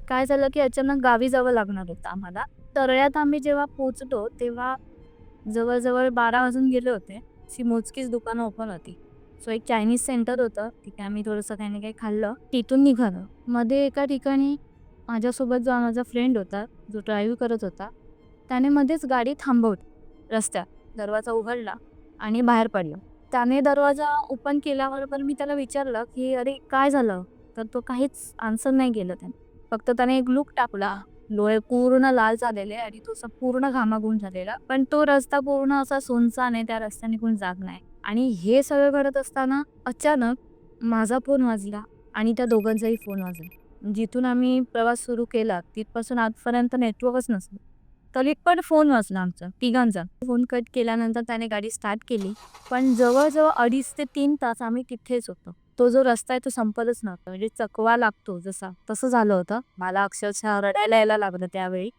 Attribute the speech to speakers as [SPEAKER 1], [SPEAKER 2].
[SPEAKER 1] काय झालं की अचानक गावी जावं लागणार होतं आम्हाला. तळ्यात आम्ही जेव्हा पोहोचलो तेव्हा जवळ-जवळ 12 वाजून गेले होते. अशी मोजकीच दुकानं ओपन होती. सो एक चायनीज सेंटर होतं. तिथे आम्ही थोडंसं काही ना काही खाल्लं. तिथून निघालो. मध्ये एका ठिकाणी माझ्यासोबत जो माझा फ्रेंड होता, जो ड्राईव्ह करत होता, त्याने मध्येच गाडी थांबवली रस्त्यात. दरवाजा उघडला आणि बाहेर पडलो. त्याने दरवाजा ओपन केल्याबरोबर मी त्याला विचारलं, की "अरे काय झालं?" तर तो काहीच आन्सर नाही केलं त्याने. फक्त त्याने एक लूक टाकला. डोळे पूर्ण लाल झालेले आणि तो असा पूर्ण घामाघूम झालेला. पण तो रस्ता पूर्ण असा सुनसान आहे, त्या रस्त्याने कोण जात नाही. आणि हे सगळं घडत असताना अचानक माझा फोन वाजला आणि त्या दोघांचाही फोन वाजला. जिथून आम्ही प्रवास सुरू केला तिथपासून आजपर्यंत नेटवर्कच नसलं. तरी पण फोन वाजला आमचा तिघांचा. फोन कट केल्यानंतर त्याने गाडी स्टार्ट केली. पण जवळ-जवळ 2.5 ते 3 तास आम्ही तिथेच होतो. तो जो रस्ता आहे तो संपतच नव्हता. म्हणजे चकवा लागतो जसा, तसं झालं होतं. मला अक्षरशः रडायला यायला लागलं त्यावेळी.